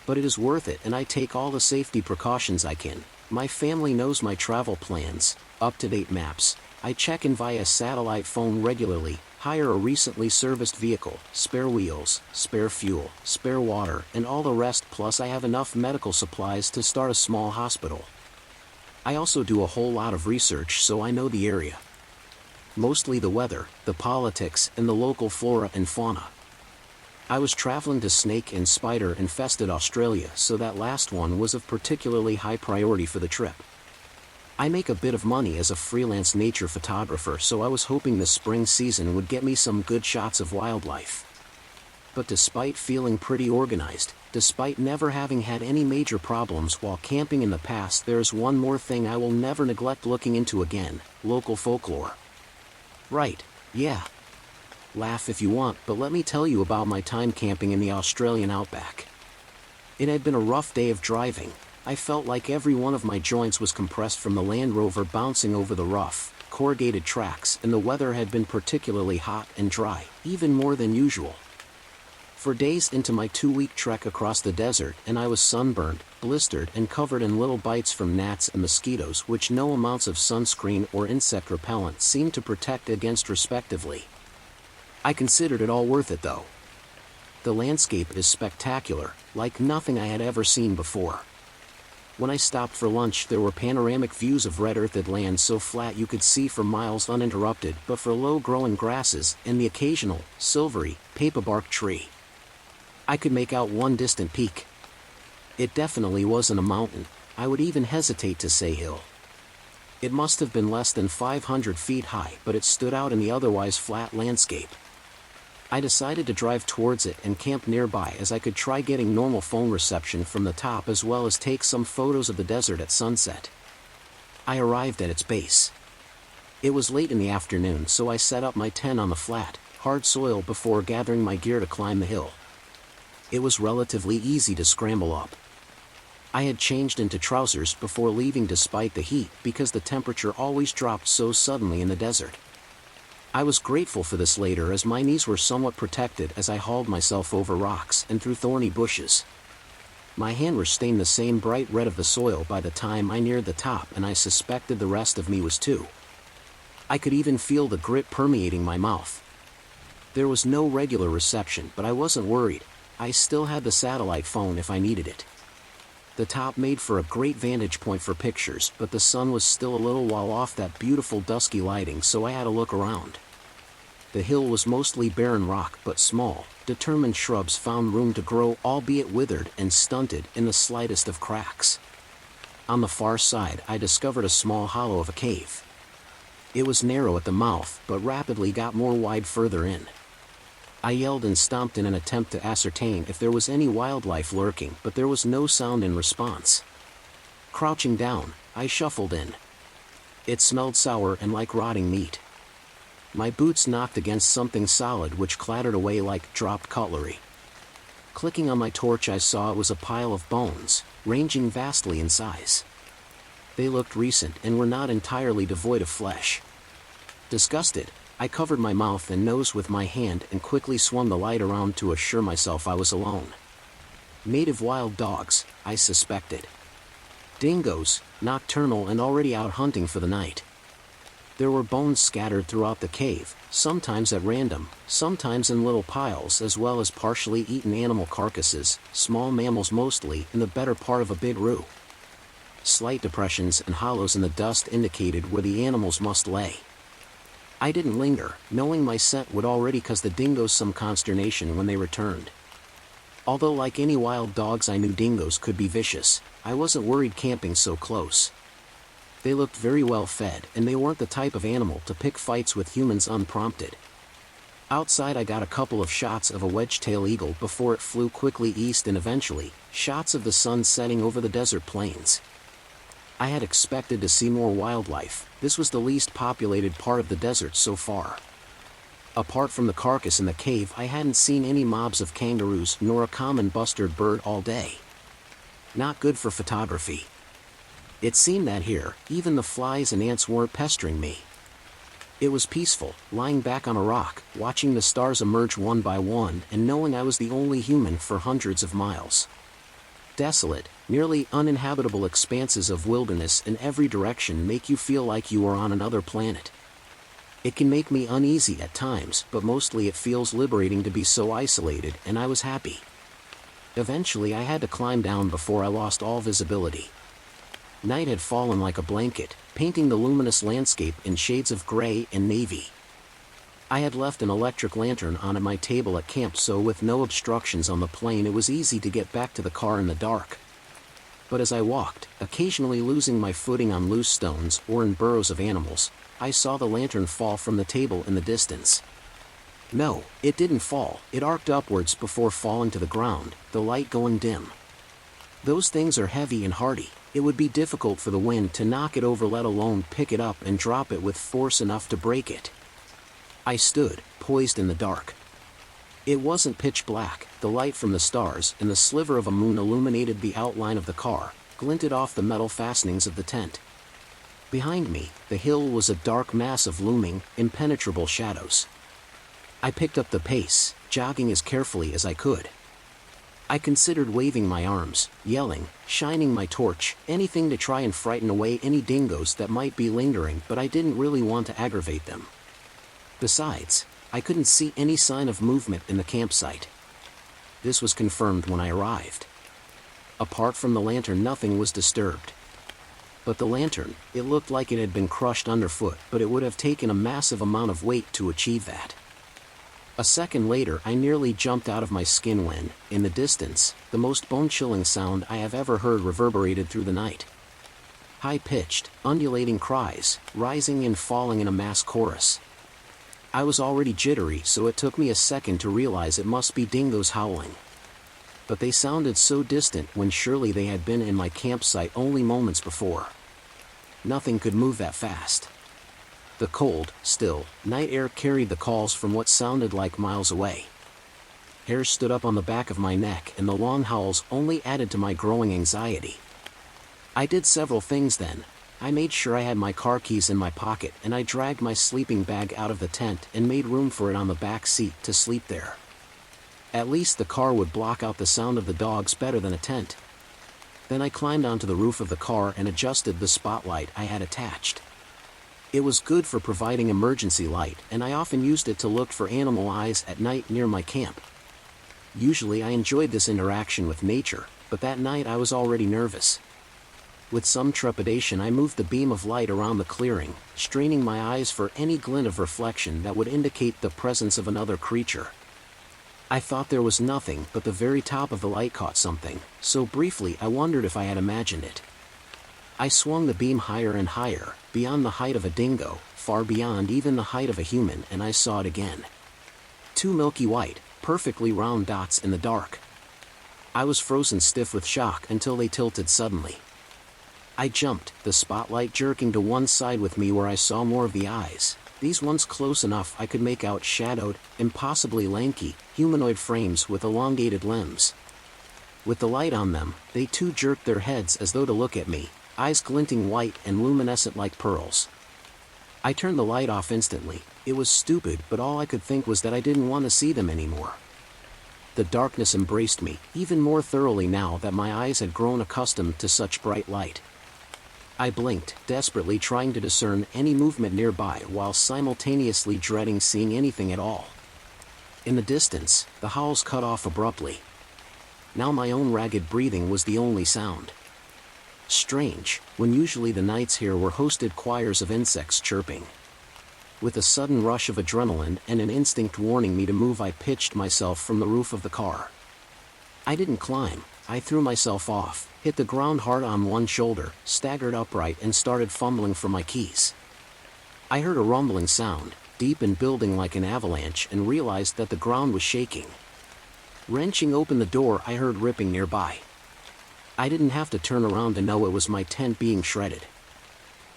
But it is worth it, and I take all the safety precautions I can. My family knows my travel plans, up-to-date maps. I check in via satellite phone regularly, hire a recently serviced vehicle, spare wheels, spare fuel, spare water, and all the rest, plus I have enough medical supplies to start a small hospital. I also do a whole lot of research, so I know the area. Mostly the weather, the politics, and the local flora and fauna. I was traveling to snake and spider-infested Australia, so that last one was of particularly high priority for the trip. I make a bit of money as a freelance nature photographer, so I was hoping the spring season would get me some good shots of wildlife. But despite feeling pretty organized, despite never having had any major problems while camping in the past, there's one more thing I will never neglect looking into again: local folklore. Right, yeah. Laugh if you want, but let me tell you about my time camping in the Australian outback. It had been a rough day of driving. I felt like every one of my joints was compressed from the Land Rover bouncing over the rough, corrugated tracks, and the weather had been particularly hot and dry, even more than usual. For days into my 2-week trek across the desert, and I was sunburned, blistered, and covered in little bites from gnats and mosquitoes, which no amounts of sunscreen or insect repellent seemed to protect against respectively. I considered it all worth it though. The landscape is spectacular, like nothing I had ever seen before. When I stopped for lunch, there were panoramic views of red-earthed land so flat you could see for miles uninterrupted, but for low-growing grasses and the occasional, silvery, paperbark tree. I could make out one distant peak. It definitely wasn't a mountain. I would even hesitate to say hill. It must have been less than 500 feet high, but it stood out in the otherwise flat landscape. I decided to drive towards it and camp nearby, as I could try getting normal phone reception from the top as well as take some photos of the desert at sunset. I arrived at its base. It was late in the afternoon, so I set up my tent on the flat, hard soil before gathering my gear to climb the hill. It was relatively easy to scramble up. I had changed into trousers before leaving despite the heat, because the temperature always dropped so suddenly in the desert. I was grateful for this later, as my knees were somewhat protected as I hauled myself over rocks and through thorny bushes. My hand were stained the same bright red of the soil by the time I neared the top, and I suspected the rest of me was too. I could even feel the grit permeating my mouth. There was no regular reception, but I wasn't worried. I still had the satellite phone if I needed it. The top made for a great vantage point for pictures, but the sun was still a little while off that beautiful dusky lighting, so I had to look around. The hill was mostly barren rock, but small, determined shrubs found room to grow, albeit withered and stunted in the slightest of cracks. On the far side I discovered a small hollow of a cave. It was narrow at the mouth but rapidly got more wide further in. I yelled and stomped in an attempt to ascertain if there was any wildlife lurking, but there was no sound in response. Crouching down, I shuffled in. It smelled sour and like rotting meat. My boots knocked against something solid which clattered away like dropped cutlery. Clicking on my torch, I saw it was a pile of bones, ranging vastly in size. They looked recent and were not entirely devoid of flesh. Disgusted, I covered my mouth and nose with my hand and quickly swung the light around to assure myself I was alone. Native wild dogs, I suspected. Dingoes, nocturnal and already out hunting for the night. There were bones scattered throughout the cave, sometimes at random, sometimes in little piles, as well as partially eaten animal carcasses, small mammals mostly, in the better part of a big roo. Slight depressions and hollows in the dust indicated where the animals must lay. I didn't linger, knowing my scent would already cause the dingoes some consternation when they returned. Although like any wild dogs I knew dingoes could be vicious, I wasn't worried camping so close. They looked very well fed, and they weren't the type of animal to pick fights with humans unprompted. Outside I got a couple of shots of a wedge-tail eagle before it flew quickly east, and eventually, shots of the sun setting over the desert plains. I had expected to see more wildlife. This was the least populated part of the desert so far. Apart from the carcass in the cave, I hadn't seen any mobs of kangaroos nor a common bustard bird all day. Not good for photography. It seemed that here, even the flies and ants weren't pestering me. It was peaceful, lying back on a rock, watching the stars emerge one by one and knowing I was the only human for hundreds of miles. Desolate, nearly uninhabitable expanses of wilderness in every direction make you feel like you are on another planet. It can make me uneasy at times, but mostly it feels liberating to be so isolated, and I was happy. Eventually I had to climb down before I lost all visibility. Night had fallen like a blanket, painting the luminous landscape in shades of gray and navy. I had left an electric lantern on at my table at camp, so with no obstructions on the plain it was easy to get back to the car in the dark. But as I walked, occasionally losing my footing on loose stones or in burrows of animals, I saw the lantern fall from the table in the distance. No, it didn't fall, it arced upwards before falling to the ground, the light going dim. Those things are heavy and hardy. It would be difficult for the wind to knock it over, let alone pick it up and drop it with force enough to break it. I stood, poised in the dark. It wasn't pitch black, the light from the stars and the sliver of a moon illuminated the outline of the car, glinted off the metal fastenings of the tent. Behind me, the hill was a dark mass of looming, impenetrable shadows. I picked up the pace, jogging as carefully as I could. I considered waving my arms, yelling, shining my torch, anything to try and frighten away any dingoes that might be lingering, but I didn't really want to aggravate them. Besides, I couldn't see any sign of movement in the campsite. This was confirmed when I arrived. Apart from the lantern, nothing was disturbed. But the lantern, it looked like it had been crushed underfoot, but it would have taken a massive amount of weight to achieve that. A second later I nearly jumped out of my skin when, in the distance, the most bone-chilling sound I have ever heard reverberated through the night. High-pitched, undulating cries, rising and falling in a mass chorus. I was already jittery, so it took me a second to realize it must be dingoes howling. But they sounded so distant when surely they had been in my campsite only moments before. Nothing could move that fast. The cold, still, night air carried the calls from what sounded like miles away. Hair stood up on the back of my neck, and the long howls only added to my growing anxiety. I did several things then. I made sure I had my car keys in my pocket, and I dragged my sleeping bag out of the tent and made room for it on the back seat to sleep there. At least the car would block out the sound of the dogs better than a tent. Then I climbed onto the roof of the car and adjusted the spotlight I had attached. It was good for providing emergency light, and I often used it to look for animal eyes at night near my camp. Usually I enjoyed this interaction with nature, but that night I was already nervous. With some trepidation I moved the beam of light around the clearing, straining my eyes for any glint of reflection that would indicate the presence of another creature. I thought there was nothing, but the very top of the light caught something, so briefly I wondered if I had imagined it. I swung the beam higher and higher, beyond the height of a dingo, far beyond even the height of a human, and I saw it again. Two milky white, perfectly round dots in the dark. I was frozen stiff with shock until they tilted suddenly. I jumped, the spotlight jerking to one side with me where I saw more of the eyes, these ones close enough I could make out shadowed, impossibly lanky, humanoid frames with elongated limbs. With the light on them, they too jerked their heads as though to look at me, eyes glinting white and luminescent like pearls. I turned the light off instantly. It was stupid, but all I could think was that I didn't want to see them anymore. The darkness embraced me, even more thoroughly now that my eyes had grown accustomed to such bright light. I blinked, desperately trying to discern any movement nearby while simultaneously dreading seeing anything at all. In the distance, the howls cut off abruptly. Now my own ragged breathing was the only sound. Strange, when usually the nights here were hosted choirs of insects chirping. With a sudden rush of adrenaline and an instinct warning me to move, I pitched myself from the roof of the car. I didn't climb, I threw myself off, hit the ground hard on one shoulder, staggered upright and started fumbling for my keys. I heard a rumbling sound, deep and building like an avalanche, and realized that the ground was shaking. Wrenching open the door, I heard ripping nearby. I didn't have to turn around to know it was my tent being shredded.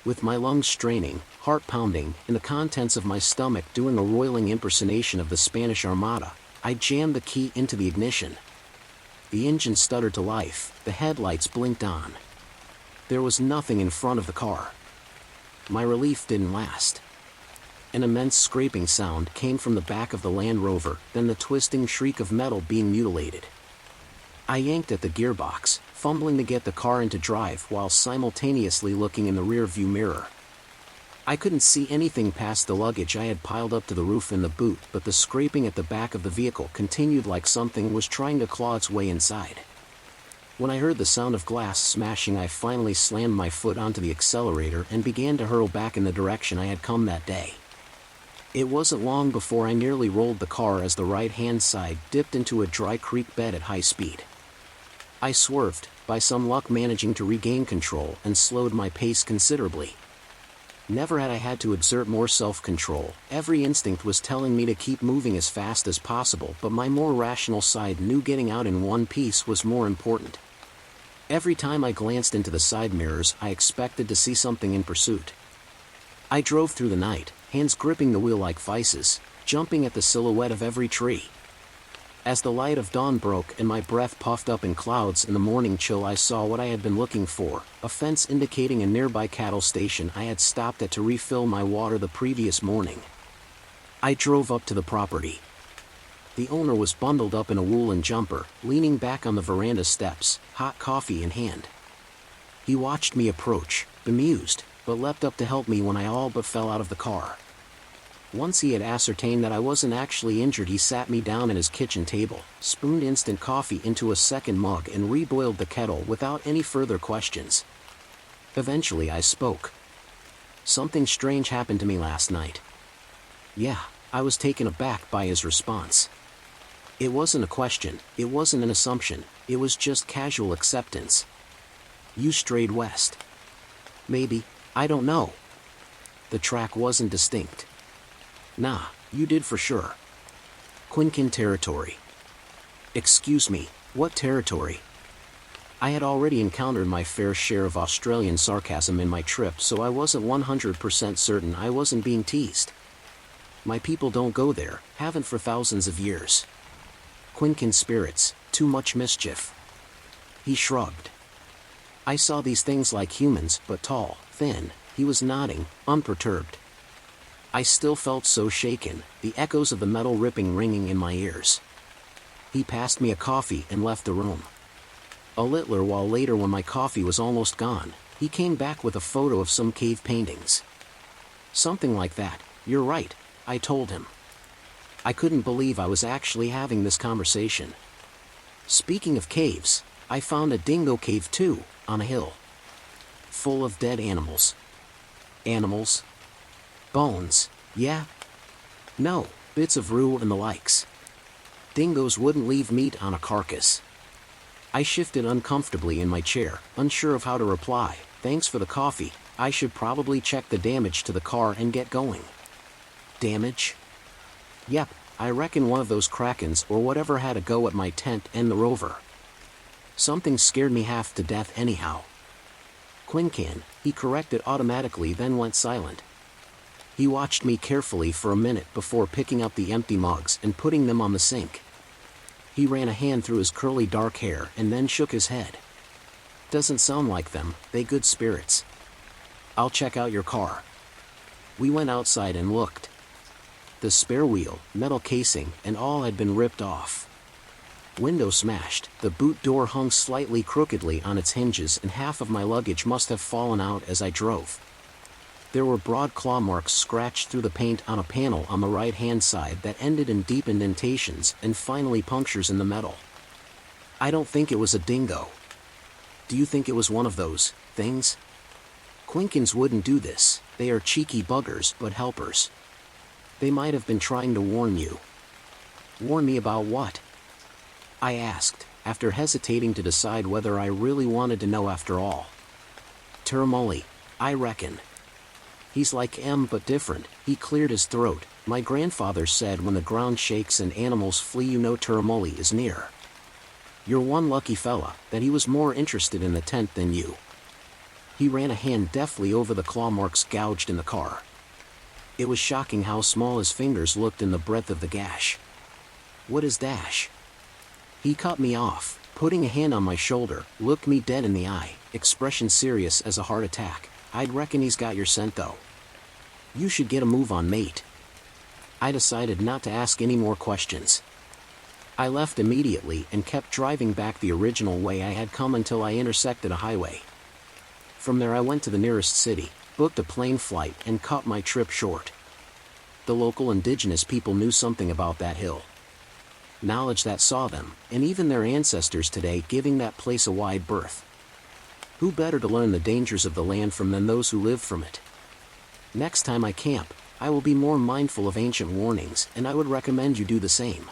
With my lungs straining, heart pounding, and the contents of my stomach doing a roiling impersonation of the Spanish Armada, I jammed the key into the ignition. The engine stuttered to life, the headlights blinked on. There was nothing in front of the car. My relief didn't last. An immense scraping sound came from the back of the Land Rover, then the twisting shriek of metal being mutilated. I yanked at the gearbox, fumbling to get the car into drive while simultaneously looking in the rear-view mirror. I couldn't see anything past the luggage I had piled up to the roof in the boot, but the scraping at the back of the vehicle continued like something was trying to claw its way inside. When I heard the sound of glass smashing, I finally slammed my foot onto the accelerator and began to hurl back in the direction I had come that day. It wasn't long before I nearly rolled the car as the right-hand side dipped into a dry creek bed at high speed. I swerved, by some luck managing to regain control, and slowed my pace considerably. Never had I had to exert more self-control. Every instinct was telling me to keep moving as fast as possible, but my more rational side knew getting out in one piece was more important. Every time I glanced into the side mirrors, I expected to see something in pursuit. I drove through the night, hands gripping the wheel like vices, jumping at the silhouette of every tree. As the light of dawn broke and my breath puffed up in clouds in the morning chill, I saw what I had been looking for, a fence indicating a nearby cattle station I had stopped at to refill my water the previous morning. I drove up to the property. The owner was bundled up in a woolen jumper, leaning back on the veranda steps, hot coffee in hand. He watched me approach, bemused, but leapt up to help me when I all but fell out of the car. Once he had ascertained that I wasn't actually injured, he sat me down at his kitchen table, spooned instant coffee into a second mug and reboiled the kettle without any further questions. Eventually I spoke. "Something strange happened to me last night." Yeah, I was taken aback by his response. It wasn't a question, it wasn't an assumption, it was just casual acceptance. "You strayed west." "Maybe, I don't know." The track wasn't distinct. "Nah, you did for sure." "Quinkin territory." "Excuse me, what territory?" I had already encountered my fair share of Australian sarcasm in my trip, so I wasn't 100% certain I wasn't being teased. "My people don't go there, haven't for thousands of years." "Quinkin spirits, too much mischief." He shrugged. "I saw these things like humans, but tall, thin." He was nodding, unperturbed. I still felt so shaken, the echoes of the metal ripping ringing in my ears. He passed me a coffee and left the room. A little while later, when my coffee was almost gone, he came back with a photo of some cave paintings. "Something like that, you're right," I told him. I couldn't believe I was actually having this conversation. Speaking of caves, I found a dingo cave too, on a hill. Full of dead animals. Animals? Bones, yeah? No, bits of rue and the likes. Dingoes wouldn't leave meat on a carcass. I shifted uncomfortably in my chair, unsure of how to reply. Thanks for the coffee. I should probably check the damage to the car and get going. Damage? Yep, I reckon one of those krakens or whatever had a go at my tent and the rover. Something scared me half to death anyhow. Quincan, he corrected automatically, then went silent. He watched me carefully for a minute before picking up the empty mugs and putting them on the sink. He ran a hand through his curly dark hair and then shook his head. Doesn't sound like them, they good spirits. I'll check out your car. We went outside and looked. The spare wheel, metal casing, and all had been ripped off. Window smashed, the boot door hung slightly crookedly on its hinges, and half of my luggage must have fallen out as I drove. There were broad claw marks scratched through the paint on a panel on the right-hand side that ended in deep indentations and finally punctures in the metal. I don't think it was a dingo. Do you think it was one of those things? Quinkins wouldn't do this. They are cheeky buggers, but helpers. They might have been trying to warn you. Warn me about what? I asked, after hesitating to decide whether I really wanted to know after all. Termoli, I reckon. He's like M but different. He cleared his throat. My grandfather said when the ground shakes and animals flee, you know Termoli is near. You're one lucky fella, that he was more interested in the tent than you. He ran a hand deftly over the claw marks gouged in the car. It was shocking how small his fingers looked in the breadth of the gash. What is dash? He cut me off, putting a hand on my shoulder, looked me dead in the eye, expression serious as a heart attack. I'd reckon he's got your scent though. You should get a move on, mate. I decided not to ask any more questions. I left immediately and kept driving back the original way I had come until I intersected a highway. From there I went to the nearest city, booked a plane flight, and cut my trip short. The local indigenous people knew something about that hill. Knowledge that saw them, and even their ancestors today, giving that place a wide berth. Who better to learn the dangers of the land from than those who live from it? Next time I camp, I will be more mindful of ancient warnings, and I would recommend you do the same.